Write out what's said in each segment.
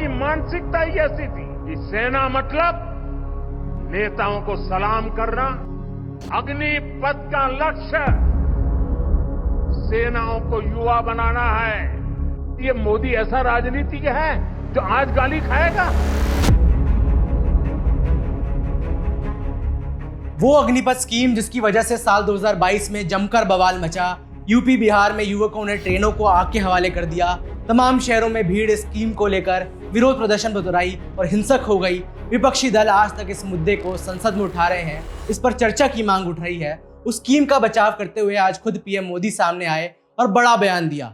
की मानसिकता ही ऐसी थी कि सेना मतलब नेताओं को सलाम करना, अग्निपथ का लक्ष्य सेनाओं को युवा बनाना है। ये मोदी ऐसा राजनीतिक है जो आज गाली खाएगा। वो अग्निपथ स्कीम जिसकी वजह से साल 2022 में जमकर बवाल मचा, यूपी बिहार में युवकों ने ट्रेनों को आग के हवाले कर दिया, तमाम शहरों में भीड़ इस स्कीम को लेकर विरोध प्रदर्शन पर उतराई और हिंसक हो गई। विपक्षी दल आज तक इस मुद्दे को संसद में उठा रहे हैं, इस पर चर्चा की मांग उठ रही है। उस स्कीम का बचाव करते हुए आज खुद पीएम मोदी सामने आए और बड़ा बयान दिया।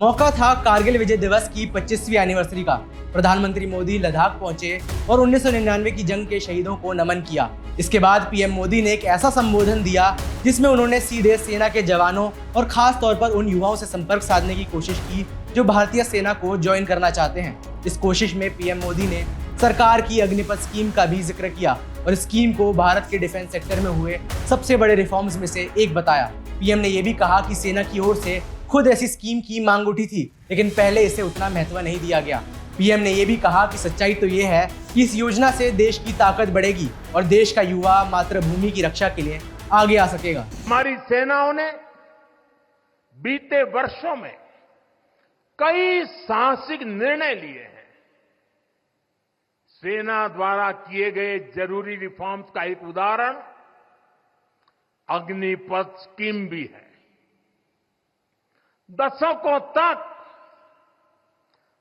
मौका था कारगिल विजय दिवस की 25वीं एनिवर्सरी का। प्रधानमंत्री मोदी लद्दाख पहुंचे और 1999 की जंग के शहीदों को नमन किया। इसके बाद पीएम मोदी ने एक ऐसा संबोधन दिया जिसमें उन्होंने सीधे सेना के जवानों और खास तौर पर उन युवाओं से संपर्क साधने की कोशिश की जो भारतीय सेना को ज्वाइन करना चाहते हैं। इस कोशिश में पीएम मोदी ने सरकार की अग्निपथ स्कीम का भी जिक्र किया और इस स्कीम को भारत के डिफेंस सेक्टर में हुए सबसे बड़े रिफॉर्म्स में से एक बताया। पीएम ने यह भी कहा कि सेना की ओर से खुद ऐसी स्कीम की मांग उठी थी, लेकिन पहले इसे उतना महत्व नहीं दिया गया। पीएम ने यह भी कहा कि सच्चाई तो ये है कि इस योजना से देश की ताकत बढ़ेगी और देश का युवा मातृभूमि की रक्षा के लिए आगे आ सकेगा। हमारी सेनाओं ने बीते वर्षों में कई साहसिक निर्णय लिए हैं। सेना द्वारा किए गए जरूरी रिफॉर्म्स का एक उदाहरण अग्निपथ स्कीम भी है। दशकों तक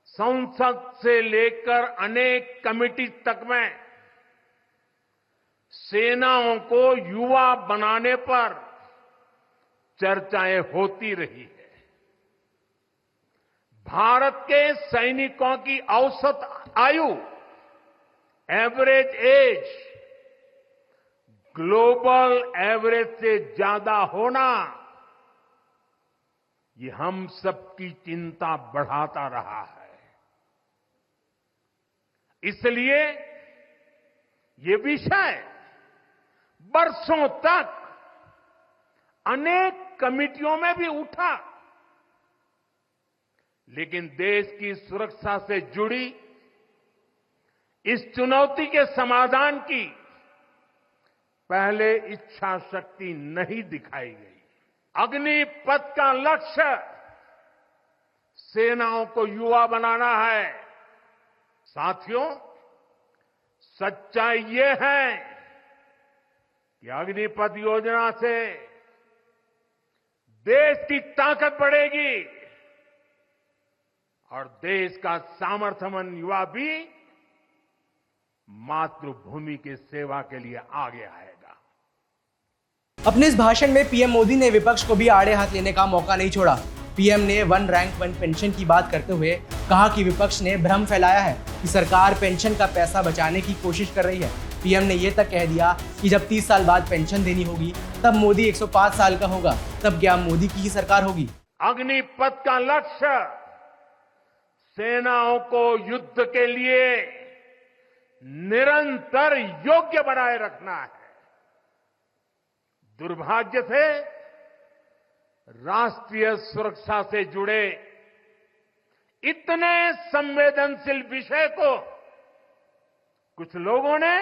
संसद से लेकर अनेक कमेटी तक में सेनाओं को युवा बनाने पर चर्चाएं होती रही है। भारत के सैनिकों की औसत आयु, एवरेज एज, ग्लोबल एवरेज से ज्यादा होना, ये हम सबकी चिंता बढ़ाता रहा है। इसलिए ये विषय बरसों तक अनेक कमिटियों में भी उठा, लेकिन देश की सुरक्षा से जुड़ी इस चुनौती के समाधान की पहले इच्छा शक्ति नहीं दिखाई गई। अग्निपथ का लक्ष्य सेनाओं को युवा बनाना है। साथियों, सच्चाई ये है कि अग्निपथ योजना से देश की ताकत बढ़ेगी और देश का सामर्थ्यवान युवा भी मातृभूमि की सेवा के लिए आगे आएगा। अपने इस भाषण में पीएम मोदी ने विपक्ष को भी आड़े हाथ लेने का मौका नहीं छोड़ा। पीएम ने वन रैंक वन पेंशन की बात करते हुए कहा कि विपक्ष ने भ्रम फैलाया है कि सरकार पेंशन का पैसा बचाने की कोशिश कर रही है। पीएम ने यह तक कह दिया कि जब 30 साल बाद पेंशन देनी होगी तब मोदी 105 साल का होगा, तब क्या मोदी की ही सरकार होगी। अग्निपथ का लक्ष्य सेनाओं को युद्ध के लिए निरंतर योग्य बनाए रखना है। दुर्भाग्य से राष्ट्रीय सुरक्षा से जुड़े इतने संवेदनशील विषय को कुछ लोगों ने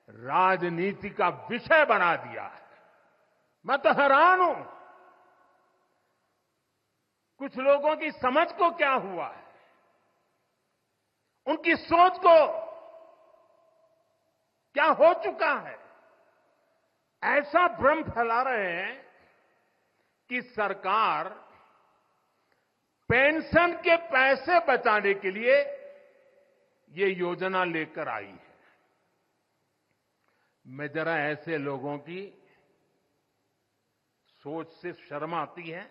राजनीति का विषय बना दिया है। मैं तो हैरान हूं, कुछ लोगों की समझ को क्या हुआ है, उनकी सोच को क्या हो चुका है। ऐसा भ्रम फैला रहे हैं कि सरकार पेंशन के पैसे बचाने के लिए ये योजना लेकर आई है। मैं जरा ऐसे लोगों की सोच से शर्म आती है,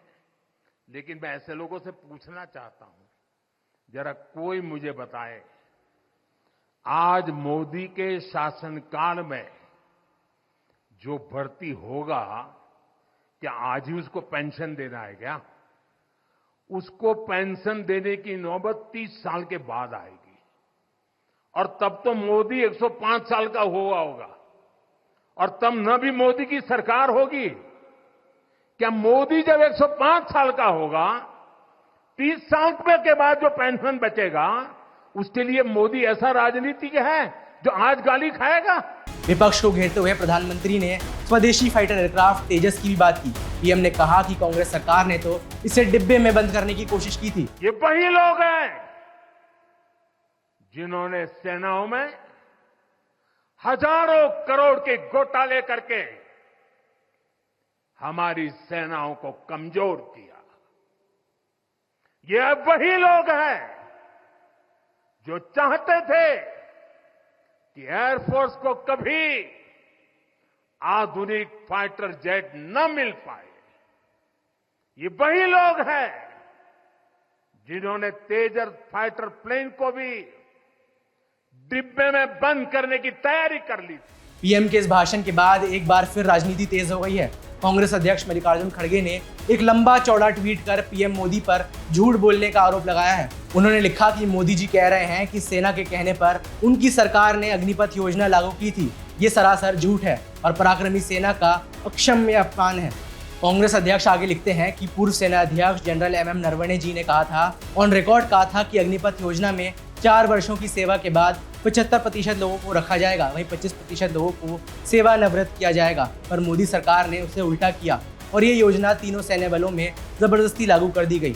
लेकिन मैं ऐसे लोगों से पूछना चाहता हूं, जरा कोई मुझे बताए, आज मोदी के शासनकाल में जो भर्ती होगा, क्या आज ही उसको पेंशन देना है क्या? उसको पेंशन देने की नौबत 30 साल के बाद आएगी और तब तो मोदी 105 साल का हुआ होगा और तब न भी मोदी की सरकार होगी। क्या मोदी जब 105 साल का होगा 30 साल के बाद जो पेंशन बचेगा उसके लिए मोदी ऐसा राजनीतिक है जो आज गाली खाएगा। विपक्ष को घेरते हुए प्रधानमंत्री ने स्वदेशी फाइटर एयरक्राफ्ट तेजस की भी बात की। पीएम ने कहा कि कांग्रेस सरकार ने तो इसे डिब्बे में बंद करने की कोशिश की थी। ये वही लोग हैं जिन्होंने सेनाओं में हजारों करोड़ के घोटाले करके हमारी सेनाओं को कमजोर किया। ये अब वही लोग हैं जो चाहते थे कि एयरफोर्स को कभी आधुनिक फाइटर जेट न मिल पाए। ये वही लोग हैं जिन्होंने तेजस फाइटर प्लेन को भी डिब्बे में बंद करने की तैयारी कर ली थी। पीएम के इस भाषण के बाद एक बार फिर राजनीति तेज हो गई है। कांग्रेस अध्यक्ष मल्लिकार्जुन खड़गे ने एक लंबा चौड़ा ट्वीट कर पीएम मोदी पर झूठ बोलने का आरोप लगाया है। उन्होंने लिखा कि मोदी जी कह रहे हैं कि सेना के कहने पर उनकी सरकार ने अग्निपथ योजना लागू की थी। ये सरासर झूठ है और पराक्रमी सेना का अक्षम्य अपमान है। कांग्रेस अध्यक्ष आगे लिखते हैं कि पूर्व सेना अध्यक्ष जनरल एमएम नरवणे जी ने कहा था, ऑन रिकॉर्ड कहा था कि अग्निपथ योजना में 4 वर्षों की सेवा के बाद 75% लोगों को रखा जाएगा, वहीं 25% लोगों को सेवानिवृत्त किया जाएगा। पर मोदी सरकार ने उसे उल्टा किया और ये योजना तीनों सैन्य बलों में जबरदस्ती लागू कर दी गई।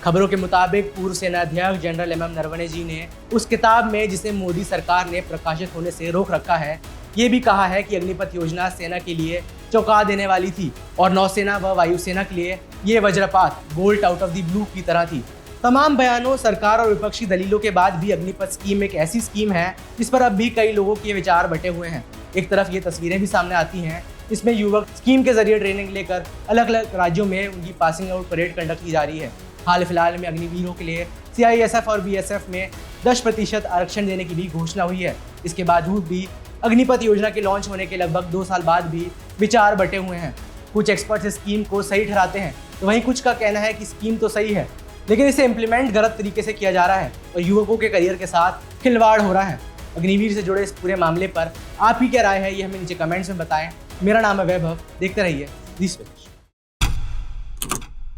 खबरों के मुताबिक पूर्व सेना अध्यक्ष जनरल एमएम नरवणे जी ने उस किताब में जिसे मोदी सरकार ने प्रकाशित होने से रोक रखा है, ये भी कहा है कि अग्निपथ योजना सेना के लिए चौंका देने वाली थी और नौसेना व वायुसेना के लिए ये वज्रपात bolt out of the blue की तरह थी। तमाम बयानों, सरकार और विपक्षी दलीलों के बाद भी अग्निपथ स्कीम एक ऐसी स्कीम है जिस पर अब भी कई लोगों के विचार बटे हुए हैं। एक तरफ ये तस्वीरें भी सामने आती हैं इसमें युवक स्कीम के जरिए ट्रेनिंग लेकर अलग अलग राज्यों में उनकी पासिंग आउट परेड कंडक्ट की जा रही है। हाल फिलहाल में अग्निवीरों के लिए CISF और BSF में 10% आरक्षण देने की भी घोषणा हुई है। इसके बावजूद भी अग्निपथ योजना के लॉन्च होने के लगभग 2 साल बाद भी विचार बटे हुए हैं। कुछ एक्सपर्ट्स इस स्कीम को सही ठहराते हैं तो वहीं कुछ का कहना है कि स्कीम तो सही है लेकिन इसे इम्प्लीमेंट गलत तरीके से किया जा रहा है और युवकों के करियर के साथ खिलवाड़ हो रहा है। अग्निवीर से जुड़े इस पूरे मामले पर आप ही क्या राय है, ये हमें नीचे कमेंट्स में बताएं। मेरा नाम है वैभव, देखते रहिए दी स्विच।